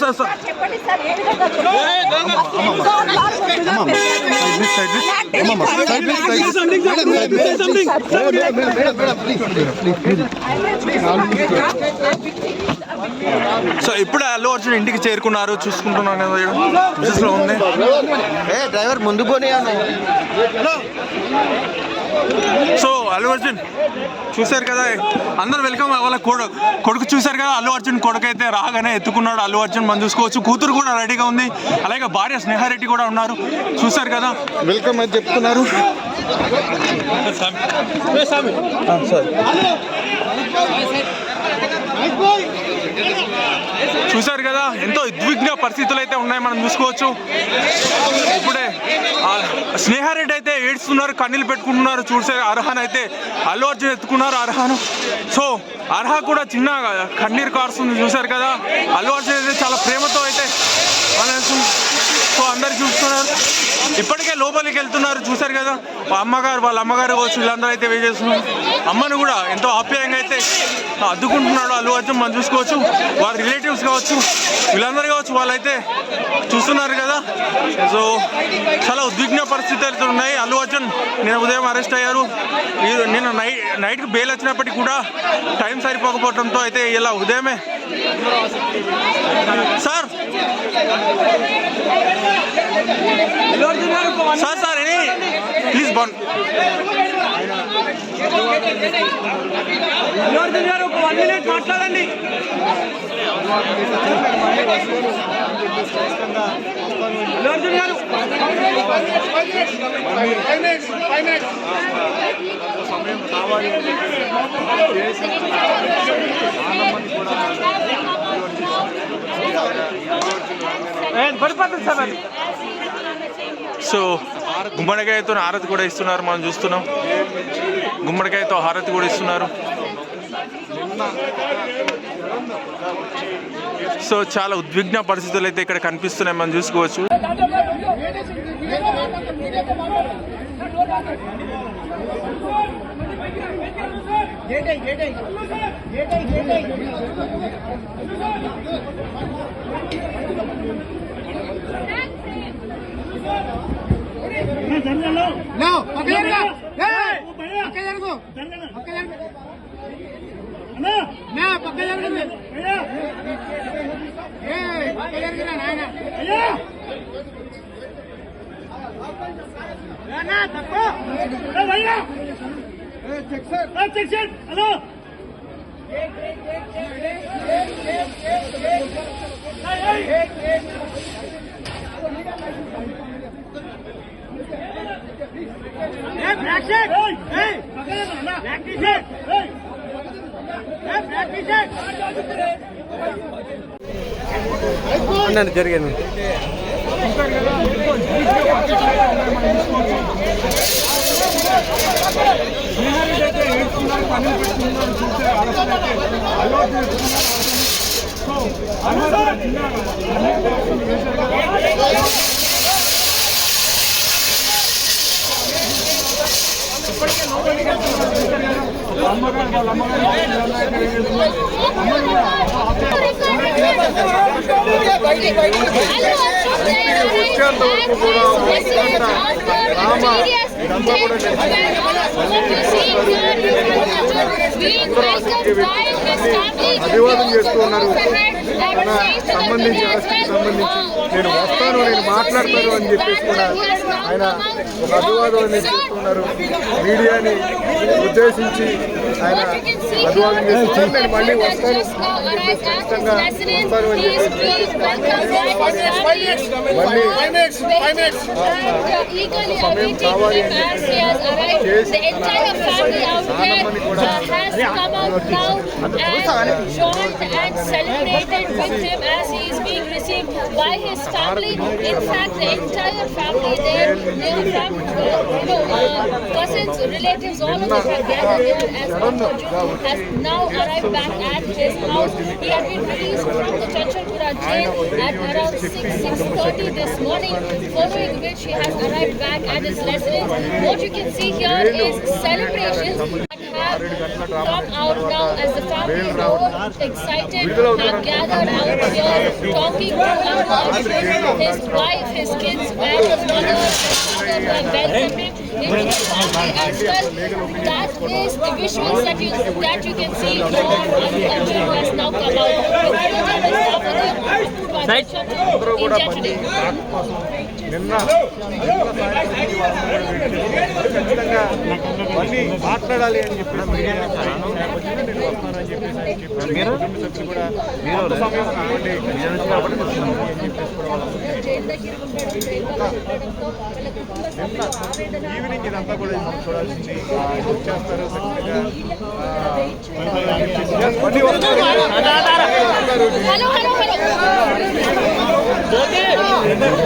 Sir sir so ఇప్పుడు అల్లు అర్జున్ ఇంటికి చేరుకున్నారు, చూసుకుంటున్నాను ఉంది. డ్రైవర్ ముందు పోనీ. సో అల్లు అర్జున్ చూశారు కదా, అందరు వెల్కమ్. వాళ్ళ కొడుకు చూశారు కదా, అల్లు అర్జున్ కొడుకు అయితే రాగానే ఎత్తుకున్నాడు అల్లు అర్జున్. మనం చూసుకోవచ్చు కూతురు కూడా రెడీగా ఉంది, అలాగే భార్య స్నేహారెడ్డి కూడా ఉన్నారు. చూశారు కదా, వెల్కమ్ అని చెప్తున్నారు. చూశారు కదా, ఎంతో ఉద్విగ్న పరిస్థితులు అయితే ఉన్నాయి, మనం చూసుకోవచ్చు. ఇప్పుడే స్నేహారెడ్డి అయితే ఏడుస్తున్నారు, కన్నీళ్ళు పెట్టుకుంటున్నారు. చూసారు అర్హాన్ అయితే అల్లు అర్జున్ ఎత్తుకున్నారు అర్హాను. సో అర్హ కూడా చిన్న కన్నీరు కారుస్తుంది. చూశారు కదా, అల్లు అర్జున్ అయితే చాలా ప్రేమతో అయితే సో అందరు చూస్తున్నారు. ఇప్పటికే లోపలికి వెళ్తున్నారు. చూశారు కదా, వాళ్ళ అమ్మగారు కావచ్చు, వీళ్ళందరూ అయితే వెయిట్ చేస్తున్నారు. అమ్మను కూడా ఎంతో ఆప్యాయంగా అయితే అద్దుకుంటున్నాడు అల్లు అర్జున్. మనం చూసుకోవచ్చు, వారి రిలేటివ్స్ కావచ్చు, వీళ్ళందరూ కావచ్చు, వాళ్ళైతే చూస్తున్నారు కదా. సో చాలా ఉద్విగ్న పరిస్థితులు ఉన్నాయి. అల్లు అర్జున్ నిన్న ఉదయం అరెస్ట్ అయ్యారు. నిన్న నైట్కి బెయిల్ వచ్చినప్పటికీ కూడా టైం సరిపోకపోవడంతో అయితే ఇలా ఉదయమే సార్ సార్ ఎనీ ప్లీజ్ బాన్ మాట్లాడండి. సో గుమ్మడికాయతో హారతి కూడా ఇస్తున్నారు, మనం చూస్తున్నాం. గుమ్మడికాయతో హారతి కూడా ఇస్తున్నారు. సో చాలా ఉద్విగ్న పరిస్థితులు అయితే ఇక్కడ కనిపిస్తున్నాయి, మనం చూసుకోవచ్చు. జరిగింది. వచ్చేంత వరకు కూడా అభివాదం చేస్తూ ఉన్నారు. తన సంబంధించి ఆస్తికి సంబంధించి నేను వస్తాను, నేను మాట్లాడతాను అని చెప్పేసి కూడా ఆయన ఒక అభివాదం చేస్తున్నారు. మీడియాని ఉద్దేశించి ఆయన అభివాదం చేస్తున్నారు. నేను మళ్ళీ వస్తాను, ఖచ్చితంగా వస్తాను అని చెప్పేసి మళ్ళీ సమయం కావాలి అని చెప్పేసి నానమ్మని కూడా cousins, relatives, all of them are gathered here as Arjun has now arrived back at his house. He had been released from the Chanchalpura jail at around 6:30 this morning, following which he has arrived back at his residence. What you can see here is celebrations. have come out now as the family so excited and gathered out here talking to Arjun, his wife, his kids, and his mother and father who have welcomed him into the family as well. That is the visuals that you can see from Arjun who has now come out. The future is now for the అందరూ కూడా బండి మార్పు కోసం నిన్న సాయంత్రం ఖచ్చితంగా బండి మాట్లాడాలి అని చెప్పేసి మీడియా నేను వస్తానని చెప్పేసి ఆయన చెప్పారు. కుటుంబ సభ్యులు కూడా కొంత సమయం ఇవ్వండి అని చెప్పేసి కూడా నిన్న ఈవినింగ్ ఇదంతా కూడా మనం చూడాల్సింది ఆయన వచ్చేస్తారు ఖచ్చితంగా బండి వస్తారు. Hello.